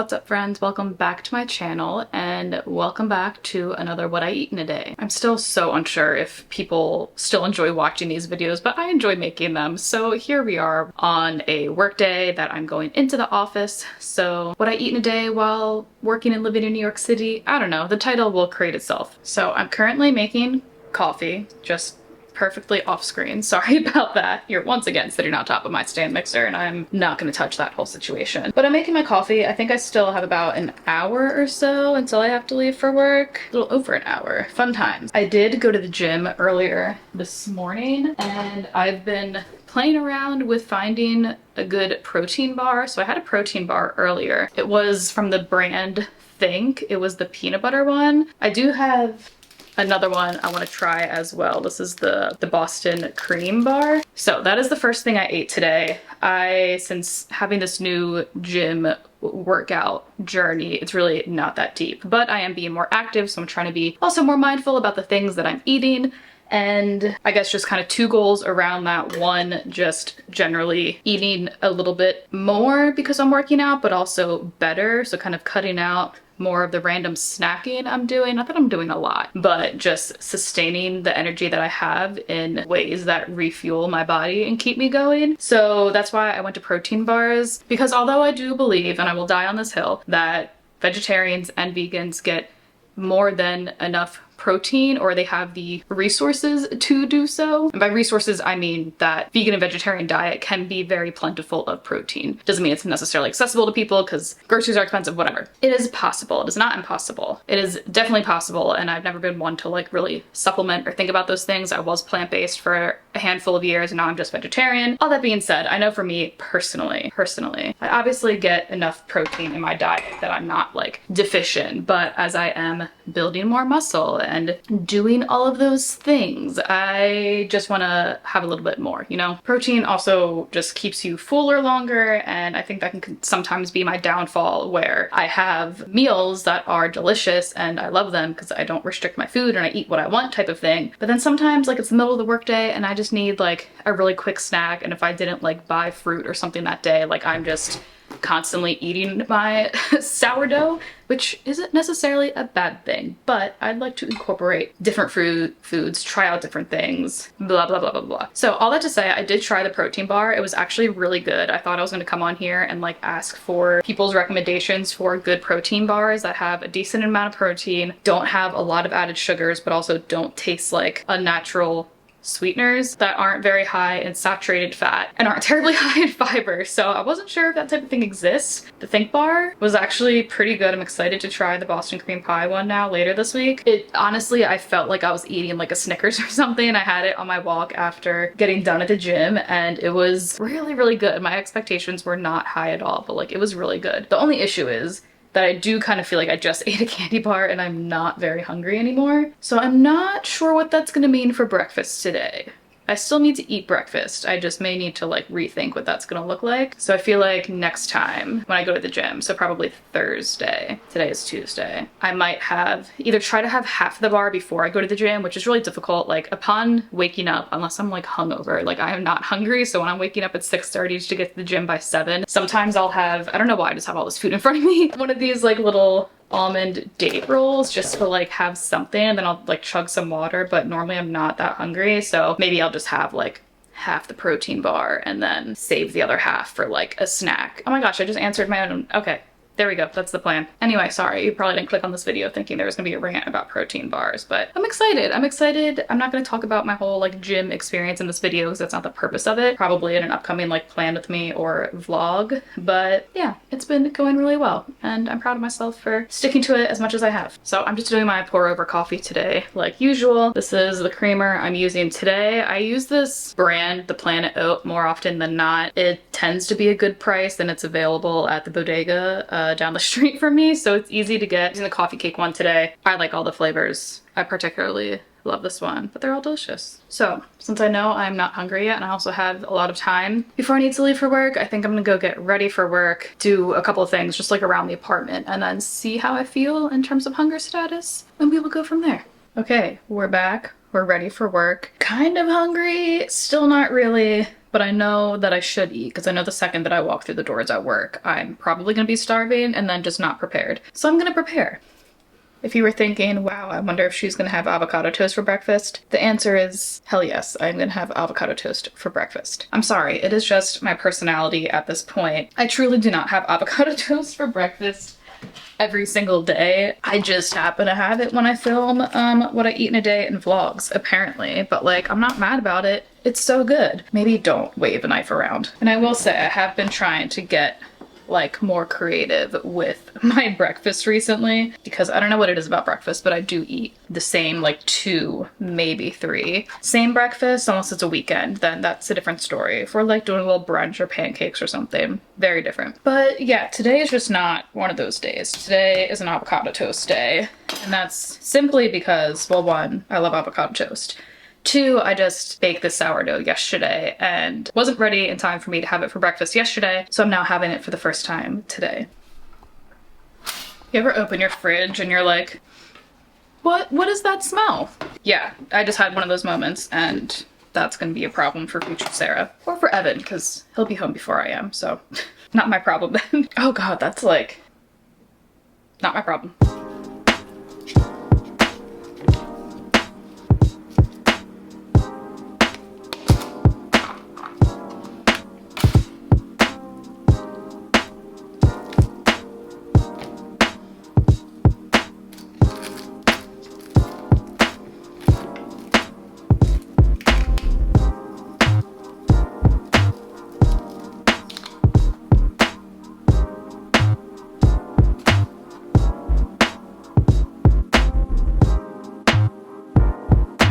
What's up, friends? Welcome back to my channel and welcome back to another What I Eat in a Day. I'm still so unsure if people still enjoy watching these videos, but I enjoy making them. So here we are on a work day that I'm going into the office. So what I eat in a day while working and living in New York City, I don't know, the title will create itself. So I'm currently making coffee, just perfectly off screen. Sorry about that. You're once again sitting on top of my stand mixer and I'm not going to touch that whole situation. But I'm making my coffee. I think I still have about an hour or so until I have to leave for work. A little over an hour. Fun times. I did go to the gym earlier this morning and I've been playing around with finding a good protein bar. So I had a protein bar earlier. It was from the brand Think. It was the peanut butter one. I do have another one I want to try as well. This is the Boston cream bar. So that is the first thing I ate today. Since having this new gym workout journey, it's really not that deep, but I am being more active, so I'm trying to be also more mindful about the things that I'm eating. And I guess just kind of two goals around that. One, just generally eating a little bit more because I'm working out, but also better. So kind of cutting out more of the random snacking I'm doing. Not that I'm doing a lot, but just sustaining the energy that I have in ways that refuel my body and keep me going. So that's why I went to protein bars, because although I do believe, and I will die on this hill, that vegetarians and vegans get more than enough protein, or they have the resources to do so. And by resources, I mean that vegan and vegetarian diet can be very plentiful of protein. Doesn't mean it's necessarily accessible to people because groceries are expensive, whatever. It is possible. It is not impossible. It is definitely possible, and I've never been one to like really supplement or think about those things. I was plant-based for a handful of years and now I'm just vegetarian. All that being said, I know for me personally, I obviously get enough protein in my diet that I'm not like deficient, but as I am building more muscle and doing all of those things, I just want to have a little bit more, you know? Protein also just keeps you fuller longer, and I think that can sometimes be my downfall, where I have meals that are delicious and I love them because I don't restrict my food and I eat what I want type of thing. But then sometimes like it's the middle of the workday and I just need like a really quick snack, and if I didn't like buy fruit or something that day, like I'm just constantly eating my sourdough, which isn't necessarily a bad thing, but I'd like to incorporate different foods, try out different things, blah, blah, blah, blah, blah. So all that to say, I did try the protein bar. It was actually really good. I thought I was going to come on here and like ask for people's recommendations for good protein bars that have a decent amount of protein, don't have a lot of added sugars, but also don't taste like unnatural sweeteners, that aren't very high in saturated fat and aren't terribly high in fiber. So I wasn't sure if that type of thing exists. The Think bar was actually pretty good. I'm excited to try the Boston cream pie one now later this week. It honestly, I felt like I was eating like a Snickers or something. I had it on my walk after getting done at the gym and it was really, really good. My expectations were not high at all, but like it was really good. The only issue is that I do kind of feel like I just ate a candy bar and I'm not very hungry anymore. So I'm not sure what that's gonna mean for breakfast today. I still need to eat breakfast. I just may need to like rethink what that's gonna look like. So I feel like next time when I go to the gym, so probably Thursday, today is Tuesday, I might have either try to have half the bar before I go to the gym, which is really difficult. Like upon waking up, unless I'm like hungover, like I am not hungry. So when I'm waking up at 6:30 to get to the gym by 7, sometimes I'll have, I don't know why I just have all this food in front of me, one of these like little almond date rolls just to like have something, and then I'll like chug some water, but normally I'm not that hungry, so maybe I'll just have like half the protein bar and then save the other half for like a snack. Oh my gosh, I just answered my own. Okay, there we go. That's the plan. Anyway, sorry, you probably didn't click on this video thinking there was gonna be a rant about protein bars, but I'm excited. I'm not gonna talk about my whole like gym experience in this video because that's not the purpose of it. Probably in an upcoming like plan with me or vlog, but yeah, it's been going really well and I'm proud of myself for sticking to it as much as I have. So I'm just doing my pour over coffee today like usual. This is the creamer I'm using today. I use this brand, the Planet Oat, more often than not. It tends to be a good price and it's available at the bodega down the street from me, so it's easy to get. Using the coffee cake one today. I like all the flavors. I particularly love this one, but they're all delicious. So since I know I'm not hungry yet and I also have a lot of time before I need to leave for work, I think I'm gonna go get ready for work, do a couple of things just like around the apartment, and then see how I feel in terms of hunger status, and we will go from there. Okay, we're back. We're ready for work. Kind of hungry, still not really, but I know that I should eat because I know the second that I walk through the doors at work, I'm probably gonna be starving and then just not prepared. So I'm gonna prepare. If you were thinking, wow, I wonder if she's gonna have avocado toast for breakfast, the answer is hell yes, I'm gonna have avocado toast for breakfast. I'm sorry, it is just my personality at this point. I truly do not have avocado toast for breakfast every single day. I just happen to have it when I film what I eat in a day in vlogs, apparently. But like, I'm not mad about it. It's so good. Maybe don't wave a knife around. And I will say I have been trying to get like more creative with my breakfast recently because I don't know what it is about breakfast, but I do eat the same like 2, maybe 3. Same breakfast unless it's a weekend, then that's a different story. If we're like doing a little brunch or pancakes or something, very different. But yeah, today is just not one of those days. Today is an avocado toast day, and that's simply because, well, 1, I love avocado toast. 2, I just baked this sourdough yesterday and wasn't ready in time for me to have it for breakfast yesterday, so I'm now having it for the first time today. You ever open your fridge and you're like, what is that smell? Yeah, I just had one of those moments, and that's gonna be a problem for future Sarah. Or for Evan, because he'll be home before I am, so not my problem then. Oh god, that's like, not my problem.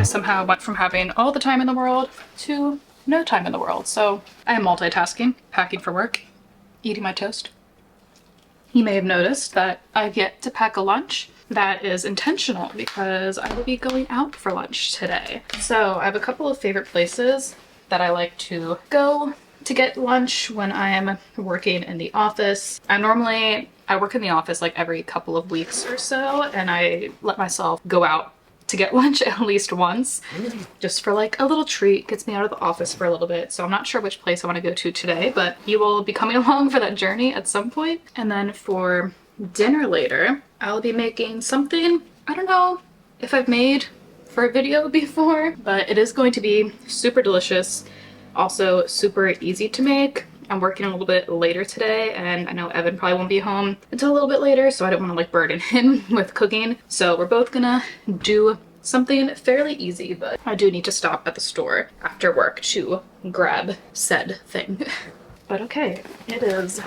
Somehow went from having all the time in the world to no time in the world. So I am multitasking, packing for work, eating my toast. You may have noticed that I've yet to pack a lunch. That is intentional because I will be going out for lunch today. So I have a couple of favorite places that I like to go to get lunch when I'm working in the office. I work in the office like every couple of weeks or so, and I let myself go out to get lunch at least once, just for like a little treat. Gets me out of the office for a little bit. So I'm not sure which place I want to go to today, but you will be coming along for that journey at some point. And then for dinner later, I'll be making something I don't know if I've made for a video before, but it is going to be super delicious, also super easy to make. I'm working a little bit later today, and I know Evan probably won't be home until a little bit later, so I don't want to like burden him with cooking. So we're both gonna do something fairly easy, but I do need to stop at the store after work to grab said thing. But okay, it is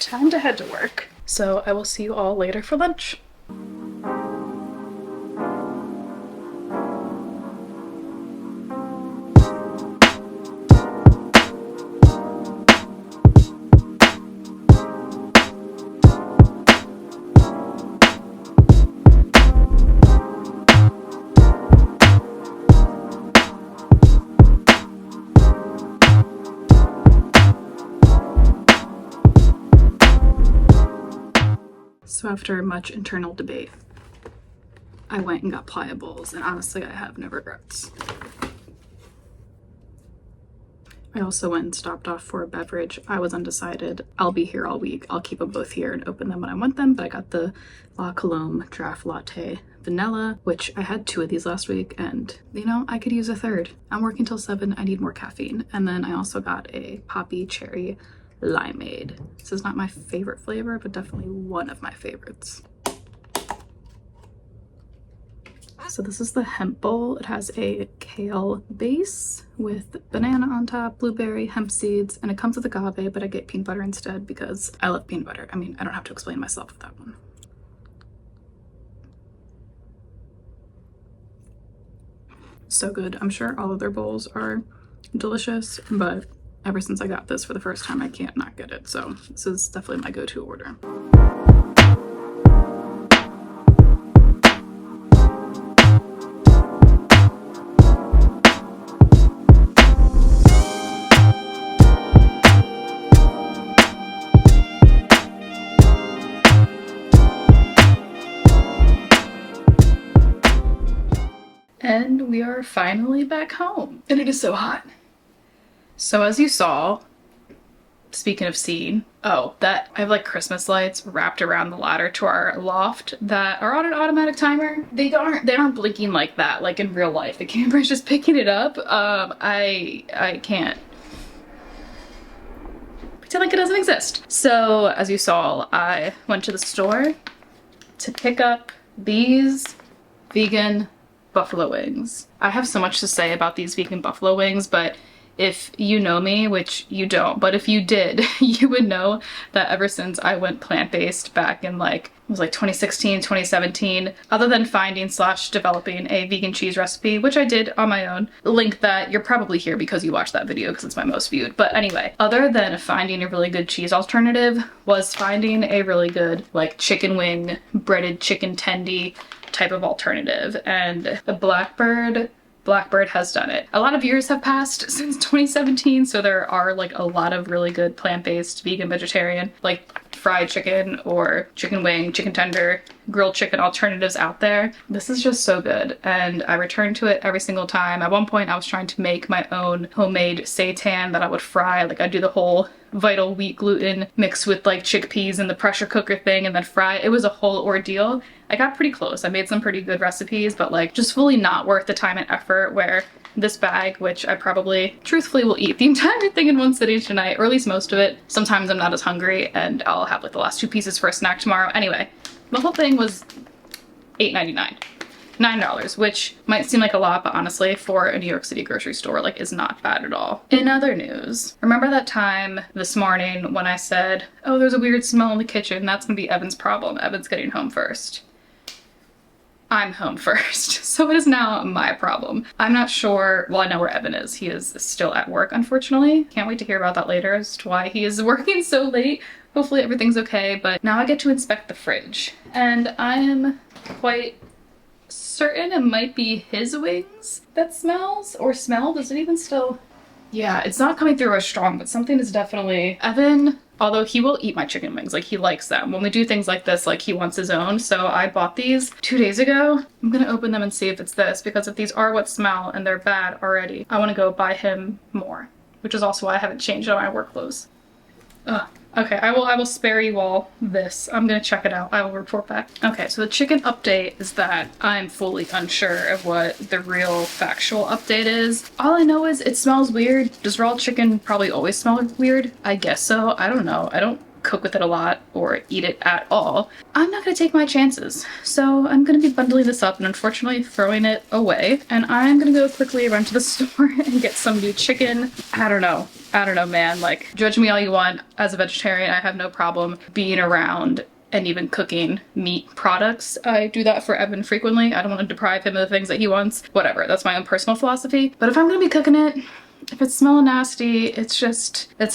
time to head to work. So I will see you all later for lunch. So after much internal debate, I went and got pliables, and honestly, I have no regrets. I also went and stopped off for a beverage. I was undecided. I'll be here all week. I'll keep them both here and open them when I want them, but I got the La Colombe Draft Latte Vanilla, which I had 2 of these last week, and you know, I could use a third. I'm working till 7. I need more caffeine. And then I also got a Poppy Cherry Limeade. This is not my favorite flavor, but definitely one of my favorites. So this is the hemp bowl. It has a kale base with banana on top, blueberry, hemp seeds, and it comes with agave, but I get peanut butter instead because I love peanut butter. I mean, I don't have to explain myself with that one. So good. I'm sure all of their bowls are delicious, but ever since I got this for the first time, I can't not get it. So this is definitely my go-to order. And we are finally back home, and it is so hot. So as you saw, speaking of seeing, oh, that I have like Christmas lights wrapped around the ladder to our loft that are on an automatic timer. They aren't blinking like that, like in real life. The camera's just picking it up. I can't pretend like it doesn't exist. So as you saw, I went to the store to pick up these vegan buffalo wings. I have so much to say about these vegan buffalo wings, but if you know me, which you don't, but if you did, you would know that ever since I went plant-based back in like, it was like 2016, 2017, other than finding / developing a vegan cheese recipe, which I did on my own, link that you're probably here because you watched that video because it's my most viewed. But anyway, other than finding a really good cheese alternative was finding a really good like chicken wing, breaded chicken tendy type of alternative, and the Blackbird has done it. A lot of years have passed since 2017, so there are like a lot of really good plant-based, vegan, vegetarian, like fried chicken or chicken wing, chicken tender, grilled chicken alternatives out there. This is just so good, and I return to it every single time. At one point I was trying to make my own homemade seitan that I would fry. Like I'd do the whole Vital wheat gluten mixed with like chickpeas in the pressure cooker thing and then fry it. It was a whole ordeal. I got pretty close. I made some pretty good recipes, but like just fully not worth the time and effort, where this bag, which I probably truthfully will eat the entire thing in one sitting tonight, or at least most of it. Sometimes I'm not as hungry and I'll have like the last 2 pieces for a snack tomorrow. Anyway, the whole thing was $8.99. $9, which might seem like a lot, but honestly, for a New York City grocery store, like, is not bad at all. In other news, remember that time this morning when I said, oh, there's a weird smell in the kitchen? That's gonna be Evan's problem. Evan's getting home first. I'm home first, so it is now my problem. I'm not sure, well, I know where Evan is. He is still at work, unfortunately. Can't wait to hear about that later as to why he is working so late. Hopefully everything's okay, but now I get to inspect the fridge, and I am quite certain it might be his wings that smells, or smelled. Is it even still? Yeah, it's not coming through as strong, but something is definitely... Evan, although he will eat my chicken wings, like he likes them. When we do things like this, like he wants his own. So I bought these 2 days ago. I'm gonna open them and see if it's this, because if these are what smell and they're bad already, I want to go buy him more, which is also why I haven't changed all my work clothes. Ugh. Okay, I will spare you all this. I'm gonna check it out. I will report back. Okay, so the chicken update is that I'm fully unsure of what the real factual update is. All I know is it smells weird. Does raw chicken probably always smell weird? I guess so. I don't know. I don't cook with it a lot or eat it at all. I'm not gonna take my chances. So I'm gonna be bundling this up and unfortunately throwing it away. And I'm gonna go quickly run to the store and get some new chicken. I don't know, man. Like, judge me all you want. As a vegetarian, I have no problem being around and even cooking meat products. I do that for Evan frequently. I don't want to deprive him of the things that he wants. Whatever, that's my own personal philosophy. But if I'm gonna be cooking it, if it's smelling nasty, it's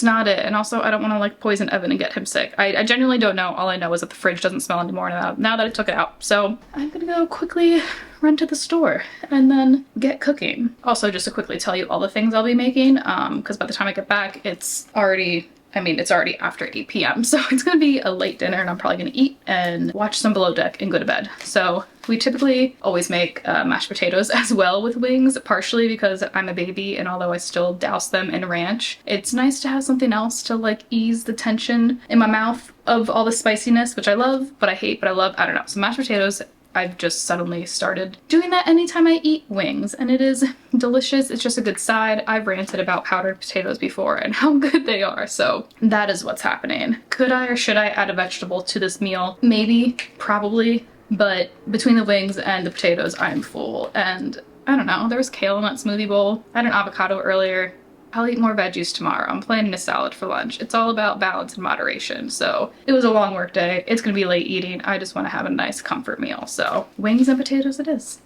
not it. And also, I don't want to like poison Evan and get him sick. I genuinely don't know. All I know is that the fridge doesn't smell anymore now that I took it out. So I'm gonna go quickly run to the store and then get cooking. Also, just to quickly tell you all the things I'll be making, because by the time I get back, it's already after 8 p.m. So it's gonna be a late dinner and I'm probably gonna eat and watch some Below Deck and go to bed. So we typically always make mashed potatoes as well with wings, partially because I'm a baby and although I still douse them in ranch, it's nice to have something else to like ease the tension in my mouth of all the spiciness, which I love, but I hate, but I love, I don't know. So mashed potatoes, I've just suddenly started doing that anytime I eat wings, and it is delicious. It's just a good side. I've ranted about powdered potatoes before and how good they are, so that is what's happening. Could I or should I add a vegetable to this meal? Maybe, probably, but between the wings and the potatoes, I'm full, and I don't know, there was kale in that smoothie bowl. I had an avocado earlier. I'll eat more veggies tomorrow. I'm planning a salad for lunch. It's all about balance and moderation. So it was a long work day. It's gonna be late eating. I just want to have a nice comfort meal. So wings and potatoes it is.